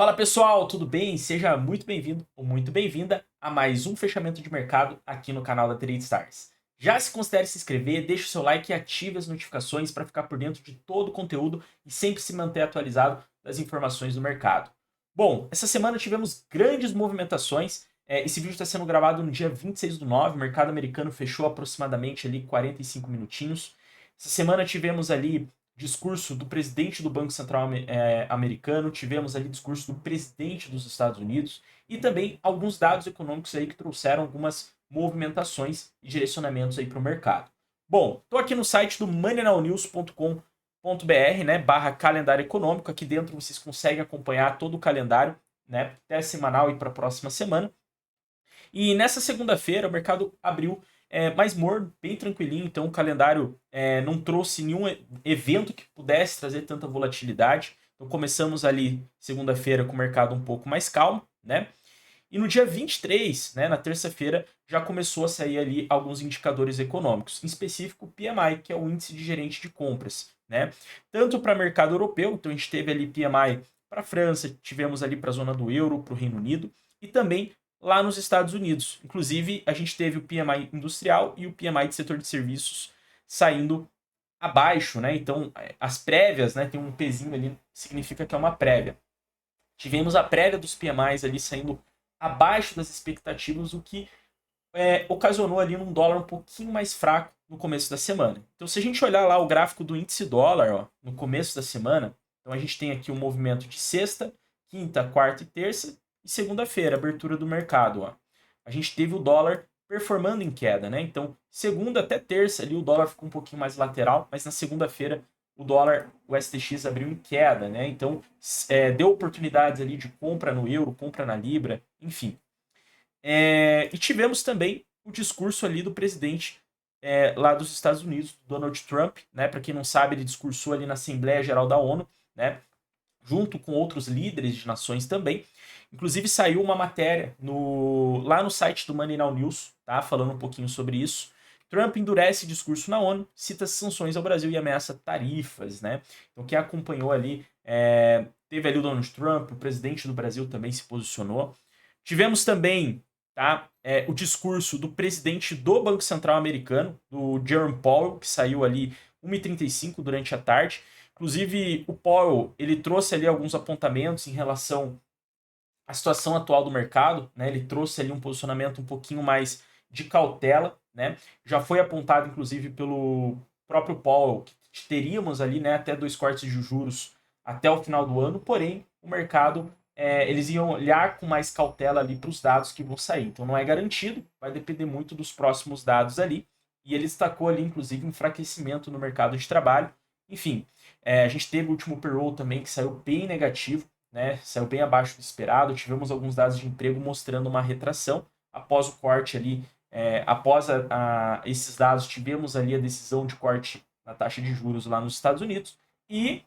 Fala pessoal, tudo bem? Seja muito bem-vindo ou muito bem-vinda a mais um fechamento de mercado aqui no canal da Trade Stars. Já se considere se inscrever, deixe o seu like e ative as notificações para ficar por dentro de todo o conteúdo e sempre se manter atualizado das informações do mercado. Bom, essa semana tivemos grandes movimentações. Esse vídeo está sendo gravado no dia 26/9, o mercado americano fechou aproximadamente ali 45 minutinhos. Essa semana tivemos ali discurso do presidente do Banco Central americano, tivemos ali discurso do presidente dos Estados Unidos e também alguns dados econômicos aí que trouxeram algumas movimentações e direcionamentos aí para o mercado. Bom, estou aqui no site do moneynownews.com.br, né, barra calendário econômico. Aqui dentro vocês conseguem acompanhar todo o calendário, né, até semanal e para a próxima semana. E nessa segunda-feira o mercado abriu mais morno, bem tranquilinho, então o calendário não trouxe nenhum evento que pudesse trazer tanta volatilidade. Então começamos ali segunda-feira com o mercado um pouco mais calmo, né? E no dia 23, né, na terça-feira, já começou a sair ali alguns indicadores econômicos, em específico o PMI, que é o índice de gerente de compras, né? Tanto para o mercado europeu, então a gente teve ali PMI para a França, tivemos ali para a zona do euro, para o Reino Unido, e também lá nos Estados Unidos. Inclusive, a gente teve o PMI industrial e o PMI de setor de serviços saindo abaixo, né? Então, as prévias, né, tem um pezinho ali, significa que é uma prévia. Tivemos a prévia dos PMIs ali saindo abaixo das expectativas, o que ocasionou ali um dólar um pouquinho mais fraco no começo da semana. Então, se a gente olhar lá o gráfico do índice dólar, ó, no começo da semana, então a gente tem aqui um movimento de sexta, quinta, quarta e terça, e segunda-feira, abertura do mercado. Ó. A gente teve o dólar performando em queda, né? Então, segunda até terça ali o dólar ficou um pouquinho mais lateral, mas na segunda-feira o dólar, o STX abriu em queda, né? Então, deu oportunidades ali de compra no euro, compra na libra, enfim. E tivemos também o discurso ali do presidente lá dos Estados Unidos, Donald Trump, né? Para quem não sabe, ele discursou ali na Assembleia Geral da ONU, né? Junto com outros líderes de nações também. Inclusive saiu uma matéria lá no site do Money Now News, tá? Falando um pouquinho sobre isso. Trump endurece discurso na ONU, cita sanções ao Brasil e ameaça tarifas, né? Então quem acompanhou ali, teve ali o Donald Trump, o presidente do Brasil também se posicionou. Tivemos também, tá, o discurso do presidente do Banco Central americano, do Jerome Powell, que saiu ali 1h35 durante a tarde. Inclusive, o Powell, ele trouxe ali alguns apontamentos em relação à situação atual do mercado, né? Ele trouxe ali um posicionamento um pouquinho mais de cautela, né? Já foi apontado, inclusive, pelo próprio Powell, que teríamos ali, né, até 2 cortes de juros até o final do ano, porém, o mercado, eles iam olhar com mais cautela ali para os dados que vão sair. Então, não é garantido, vai depender muito dos próximos dados ali. E ele destacou ali, inclusive, enfraquecimento no mercado de trabalho. Enfim, a gente teve o último payroll também que saiu bem negativo, né? Saiu bem abaixo do esperado. Tivemos alguns dados de emprego mostrando uma retração após o corte ali. Após esses dados, tivemos ali a decisão de corte na taxa de juros lá nos Estados Unidos. E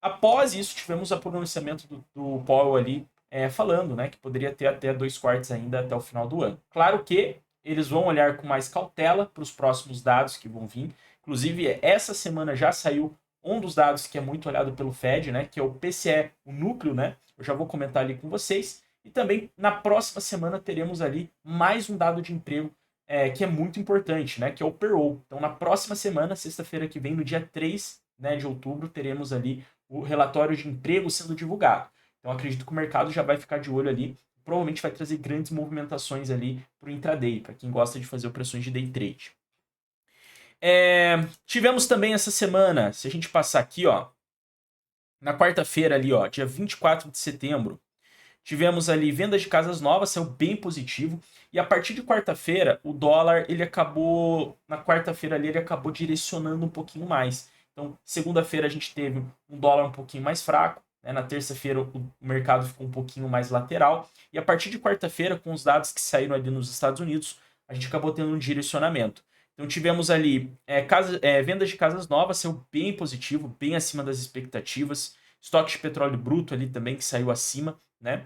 após isso, tivemos o pronunciamento do Powell ali falando, né, que poderia ter até 2 cortes ainda até o final do ano. Claro que eles vão olhar com mais cautela para os próximos dados que vão vir. Inclusive, essa semana já saiu um dos dados que é muito olhado pelo Fed, né, que é o PCE, o núcleo, né? Eu já vou comentar ali com vocês. E também na próxima semana teremos ali mais um dado de emprego que é muito importante, né, que é o payroll. Então, na próxima semana, sexta-feira que vem, no dia 3, né, de outubro, teremos ali o relatório de emprego sendo divulgado. Então, acredito que o mercado já vai ficar de olho ali. Provavelmente vai trazer grandes movimentações ali para o intraday, para quem gosta de fazer operações de day trade. Tivemos também essa semana, se a gente passar aqui, ó, na quarta-feira ali, ó, dia 24 de setembro, tivemos ali vendas de casas novas, saiu bem positivo. E a partir de quarta-feira, o dólar, ele acabou, na quarta-feira ali, ele acabou direcionando um pouquinho mais. Então, segunda-feira a gente teve um dólar um pouquinho mais fraco, né? Na terça-feira o mercado ficou um pouquinho mais lateral. E a partir de quarta-feira, com os dados que saíram ali nos Estados Unidos, a gente acabou tendo um direcionamento. Então tivemos ali vendas de casas novas, saiu bem positivo, bem acima das expectativas. Estoque de petróleo bruto ali também, que saiu acima, né?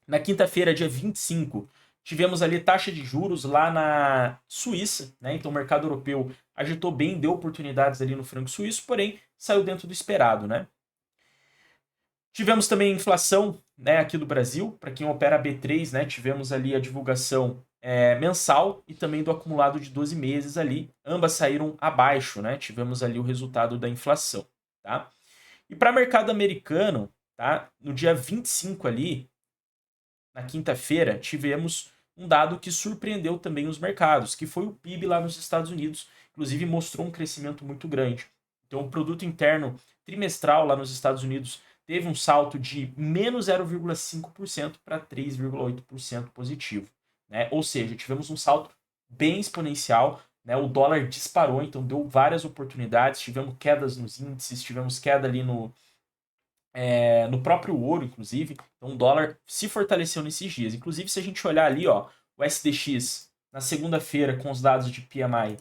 Na quinta-feira, dia 25, tivemos ali taxa de juros lá na Suíça, né? Então o mercado europeu agitou bem, deu oportunidades ali no franco suíço, porém saiu dentro do esperado, né? Tivemos também inflação, né, aqui do Brasil. Para quem opera B3, né, tivemos ali a divulgação mensal e também do acumulado de 12 meses ali. Ambas saíram abaixo, né? Tivemos ali o resultado da inflação, tá? E para mercado americano, tá? No dia 25 ali, na quinta-feira, tivemos um dado que surpreendeu também os mercados, que foi o PIB lá nos Estados Unidos. Inclusive mostrou um crescimento muito grande. Então, o produto interno trimestral lá nos Estados Unidos teve um salto de menos 0,5% para 3,8% positivo, né? Ou seja, tivemos um salto bem exponencial, né? O dólar disparou, então deu várias oportunidades, tivemos quedas nos índices, tivemos queda ali no próprio ouro, inclusive. Então o dólar se fortaleceu nesses dias. Inclusive, se a gente olhar ali, ó, o SDX na segunda-feira com os dados de PMI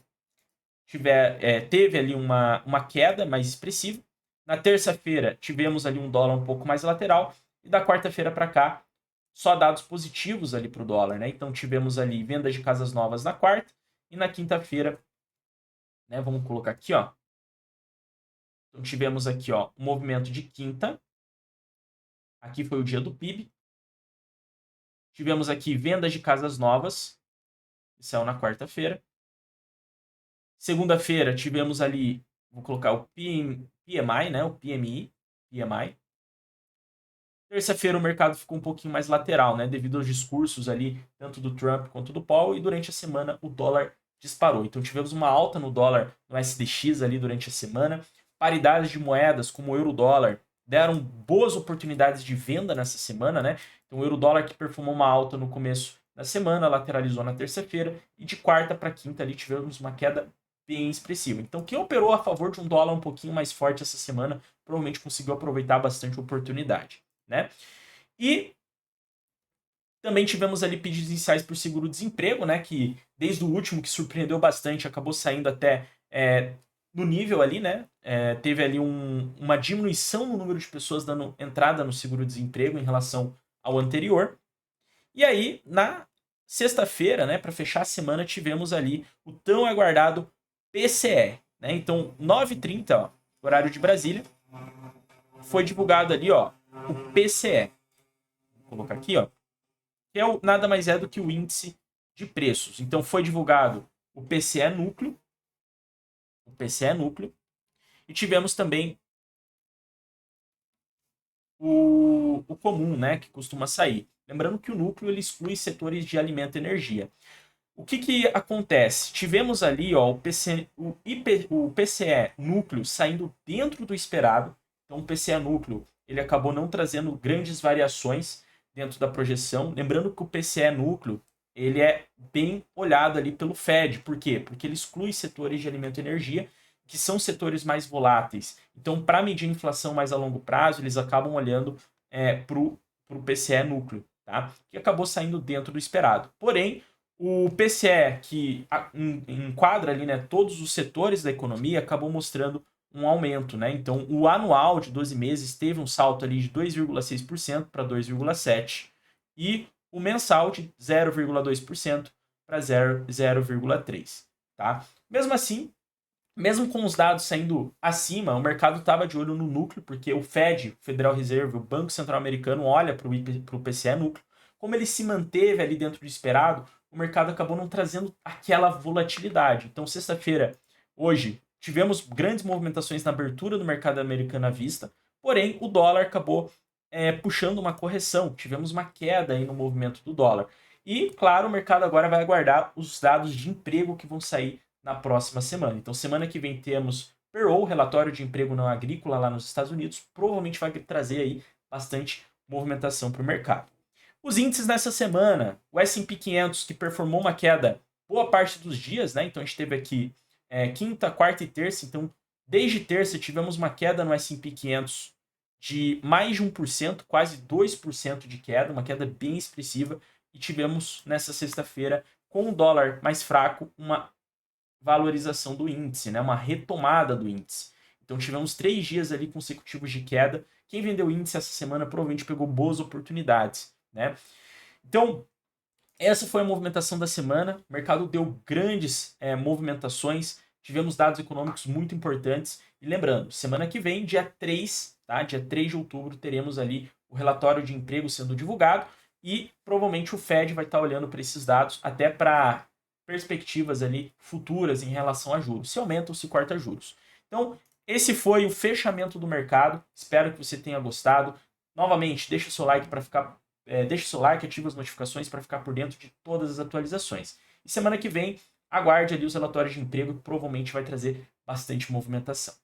teve ali uma queda mais expressiva. Na terça-feira tivemos ali um dólar um pouco mais lateral. E da quarta-feira para cá, só dados positivos ali para o dólar, né? Então tivemos ali vendas de casas novas na quarta e na quinta-feira, né? Vamos colocar aqui, ó. Então tivemos aqui, ó, um movimento de quinta. Aqui foi o dia do PIB. Tivemos aqui vendas de casas novas, que saiu na quarta-feira. Segunda-feira tivemos ali, vou colocar o PMI, né? O PMI. Terça-feira o mercado ficou um pouquinho mais lateral, né? Devido aos discursos ali, tanto do Trump quanto do Powell, e durante a semana o dólar disparou. Então tivemos uma alta no dólar, no SDX ali durante a semana. Paridades de moedas, como o euro-dólar, deram boas oportunidades de venda nessa semana, né? Então o euro-dólar que perfumou uma alta no começo da semana, lateralizou na terça-feira, e de quarta para quinta ali tivemos uma queda bem expressiva. Então quem operou a favor de um dólar um pouquinho mais forte essa semana, provavelmente conseguiu aproveitar bastante a oportunidade, né? E também tivemos ali pedidos iniciais por seguro-desemprego, né? Que desde o último, que surpreendeu bastante, acabou saindo até no nível ali, né? Teve ali uma diminuição no número de pessoas dando entrada no seguro-desemprego em relação ao anterior. E aí, na sexta-feira, né, para fechar a semana, tivemos ali o tão aguardado PCE, né? Então, 9h30, ó, horário de Brasília, foi divulgado ali, ó, o PCE. Vou colocar aqui, ó, que nada mais é do que o índice de preços. Então foi divulgado o PCE núcleo, e tivemos também o comum, né, que costuma sair. Lembrando que o núcleo ele exclui setores de alimento e energia. O que acontece? Tivemos ali, ó, o PCE núcleo saindo dentro do esperado. Então o PCE núcleo ele acabou não trazendo grandes variações dentro da projeção. Lembrando que o PCE núcleo ele é bem olhado ali pelo Fed. Por quê? Porque ele exclui setores de alimento e energia, que são setores mais voláteis. Então, para medir a inflação mais a longo prazo, eles acabam olhando para o PCE núcleo, tá? Que acabou saindo dentro do esperado. Porém, o PCE, que enquadra ali, né, todos os setores da economia, acabou mostrando um aumento, né? Então, o anual de 12 meses teve um salto ali de 2,6% para 2,7%, e o mensal de 0,2% para 0,3%, tá? Mesmo assim, mesmo com os dados saindo acima, o mercado estava de olho no núcleo, porque o Fed, o Federal Reserve, o Banco Central Americano, olha para o PCE núcleo. Como ele se manteve ali dentro do esperado, o mercado acabou não trazendo aquela volatilidade. Então, sexta-feira, hoje, tivemos grandes movimentações na abertura do mercado americano à vista, porém, o dólar acabou puxando uma correção. Tivemos uma queda aí no movimento do dólar. E, claro, o mercado agora vai aguardar os dados de emprego que vão sair na próxima semana. Então, semana que vem temos payroll, relatório de emprego não agrícola lá nos Estados Unidos, provavelmente vai trazer aí bastante movimentação para o mercado. Os índices nessa semana, o S&P 500 que performou uma queda boa parte dos dias, né? Então a gente teve aqui quinta, quarta e terça, então desde terça tivemos uma queda no S&P 500 de mais de 1%, quase 2% de queda, uma queda bem expressiva, e tivemos nessa sexta-feira, com o dólar mais fraco, uma valorização do índice, né? Uma retomada do índice. Então tivemos 3 dias ali consecutivos de queda. Quem vendeu índice essa semana provavelmente pegou boas oportunidades, né? Então, essa foi a movimentação da semana. O mercado deu grandes movimentações. Tivemos dados econômicos muito importantes. E lembrando, semana que vem, dia 3, tá? Dia 3 de outubro teremos ali o relatório de emprego sendo divulgado e provavelmente o Fed vai estar olhando para esses dados até para perspectivas ali futuras em relação a juros, se aumenta ou se corta juros. Então, esse foi o fechamento do mercado. Espero que você tenha gostado. Novamente, deixa o seu like para ficar, deixa o seu like, ativa as notificações para ficar por dentro de todas as atualizações. E semana que vem, aguarde ali os relatórios de emprego, que provavelmente vai trazer bastante movimentação.